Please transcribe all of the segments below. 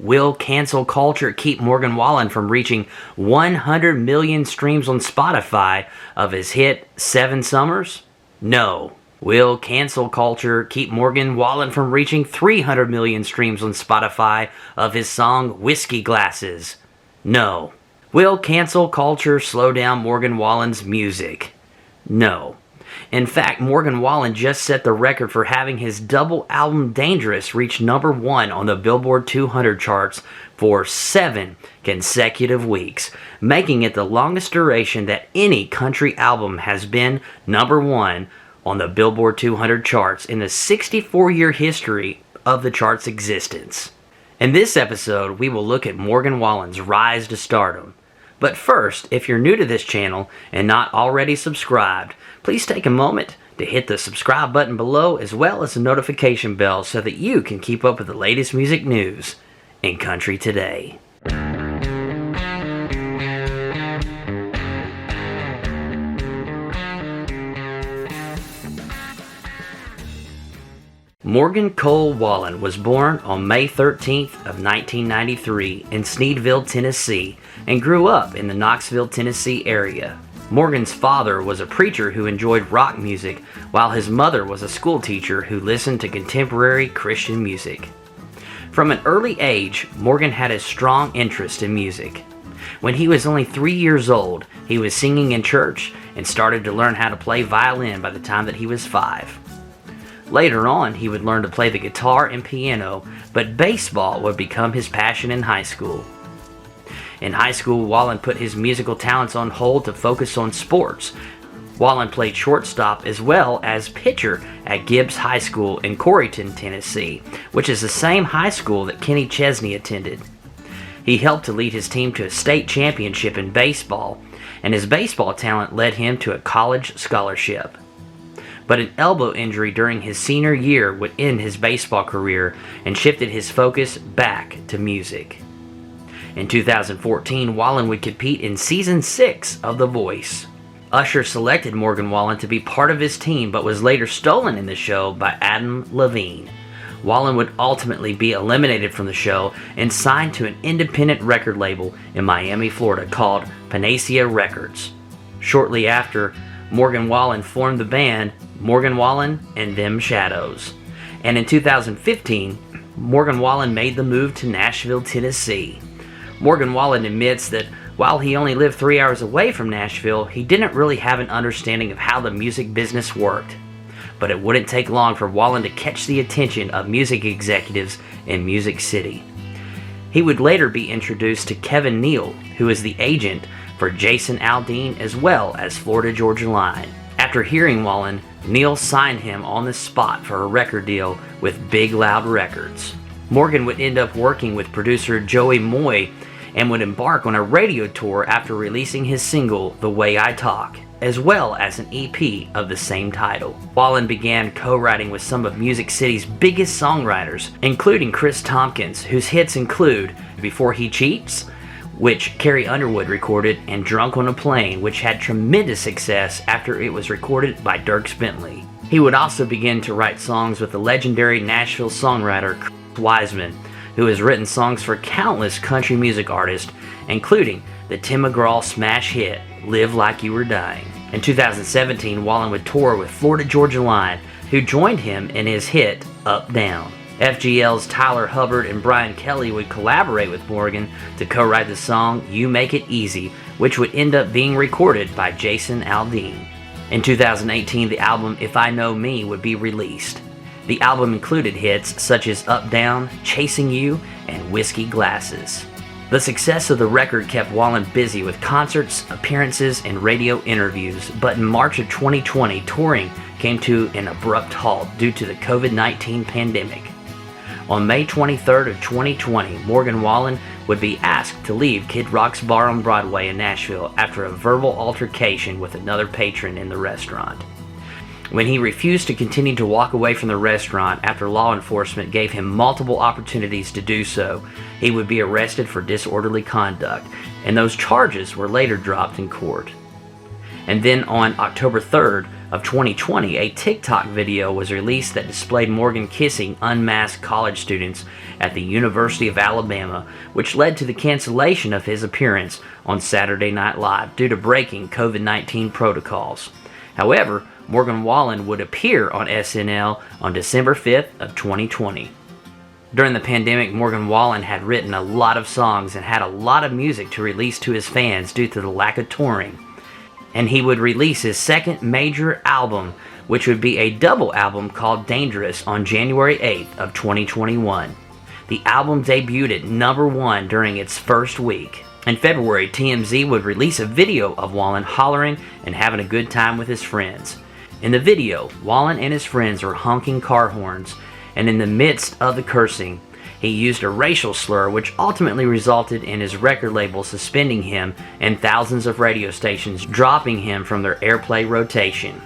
Will cancel culture keep Morgan Wallen from reaching 100 million streams on Spotify of his hit 7 Summers? No. Will cancel culture keep Morgan Wallen from reaching 300 million streams on Spotify of his song Whiskey Glasses? No. Will cancel culture slow down Morgan Wallen's music? No. In fact, Morgan Wallen just set the record for having his double album Dangerous reach number 1 on the Billboard 200 charts for 7 consecutive weeks, making it the longest duration that any country album has been number 1 on the Billboard 200 charts in the 64-year history of the chart's existence. In this episode, we will look at Morgan Wallen's rise to stardom. But first, if you're new to this channel and not already subscribed, please take a moment to hit the subscribe button below as well as the notification bell so that you can keep up with the latest music news in country today. Morgan Cole Wallen was born on May 13th of 1993 in Sneedville, Tennessee, and grew up in the Knoxville, Tennessee area. Morgan's father was a preacher who enjoyed rock music, while his mother was a school teacher who listened to contemporary Christian music. From an early age, Morgan had a strong interest in music. When he was only 3 years old, he was singing in church and started to learn how to play violin by the time that he was 5. Later on, he would learn to play the guitar and piano, but baseball would become his passion in high school. In high school, Wallen put his musical talents on hold to focus on sports. Wallen played shortstop as well as pitcher at Gibbs High School in Corryton, Tennessee, which is the same high school that Kenny Chesney attended. He helped to lead his team to a state championship in baseball, and his baseball talent led him to a college scholarship. But an elbow injury during his senior year would end his baseball career and shifted his focus back to music. In 2014, Wallen would compete in Season 6 of The Voice. Usher selected Morgan Wallen to be part of his team but was later stolen in the show by Adam Levine. Wallen would ultimately be eliminated from the show and signed to an independent record label in Miami, Florida called Panacea Records. Shortly after, Morgan Wallen formed the band Morgan Wallen and Them Shadows. And in 2015, Morgan Wallen made the move to Nashville, Tennessee. Morgan Wallen admits that while he only lived 3 hours away from Nashville, he didn't really have an understanding of how the music business worked. But it wouldn't take long for Wallen to catch the attention of music executives in Music City. He would later be introduced to Kevin Neal, who is the agent for Jason Aldean as well as Florida Georgia Line. After hearing Wallen, Neal signed him on the spot for a record deal with Big Loud Records. Morgan would end up working with producer Joey Moy and would embark on a radio tour after releasing his single The Way I Talk, as well as an EP of the same title. Wallen began co-writing with some of Music City's biggest songwriters, including Chris Tompkins, whose hits include Before He Cheats, which Carrie Underwood recorded, and Drunk on a Plane, which had tremendous success after it was recorded by Dierks Bentley. He would also begin to write songs with the legendary Nashville songwriter Chris Wiseman, who has written songs for countless country music artists, including the Tim McGraw smash hit Live Like You Were Dying. In 2017, Wallen would tour with Florida Georgia Line, who joined him in his hit Up Down. FGL's Tyler Hubbard and Brian Kelly would collaborate with Morgan to co-write the song You Make It Easy, which would end up being recorded by Jason Aldean. In 2018, the album If I Know Me would be released. The album included hits such as Up Down, Chasing You, and Whiskey Glasses. The success of the record kept Wallen busy with concerts, appearances, and radio interviews, but in March of 2020, touring came to an abrupt halt due to the COVID-19 pandemic. On May 23rd of 2020, Morgan Wallen would be asked to leave Kid Rock's bar on Broadway in Nashville after a verbal altercation with another patron in the restaurant. When he refused to continue to walk away from the restaurant after law enforcement gave him multiple opportunities to do so, he would be arrested for disorderly conduct, and those charges were later dropped in court. And then on October 3rd of 2020, a TikTok video was released that displayed Morgan kissing unmasked college students at the University of Alabama, which led to the cancellation of his appearance on Saturday Night Live due to breaking COVID-19 protocols. However, Morgan Wallen would appear on SNL on December 5th of 2020. During the pandemic, Morgan Wallen had written a lot of songs and had a lot of music to release to his fans due to the lack of touring. And he would release his second major album, which would be a double album called Dangerous, on January 8th of 2021. The album debuted at number 1 during its first week. In February, TMZ would release a video of Wallen hollering and having a good time with his friends. In the video, Wallen and his friends were honking car horns, and in the midst of the cursing, he used a racial slur which ultimately resulted in his record label suspending him and thousands of radio stations dropping him from their airplay rotation.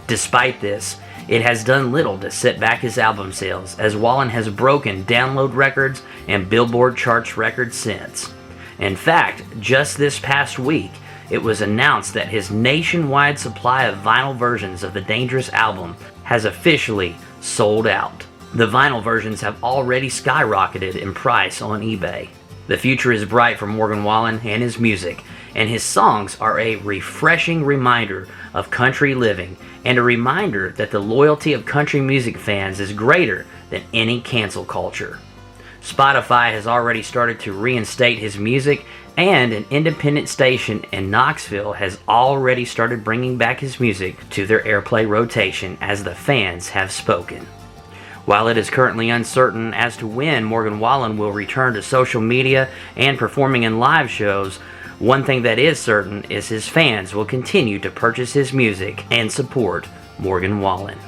Despite this, it has done little to set back his album sales, as Wallen has broken download records and Billboard charts records since. In fact, just this past week, it was announced that his nationwide supply of vinyl versions of the Dangerous album has officially sold out. The vinyl versions have already skyrocketed in price on eBay. The future is bright for Morgan Wallen and his music, and his songs are a refreshing reminder of country living and a reminder that the loyalty of country music fans is greater than any cancel culture. Spotify has already started to reinstate his music, and an independent station in Knoxville has already started bringing back his music to their airplay rotation, as the fans have spoken. While it is currently uncertain as to when Morgan Wallen will return to social media and performing in live shows, one thing that is certain is his fans will continue to purchase his music and support Morgan Wallen.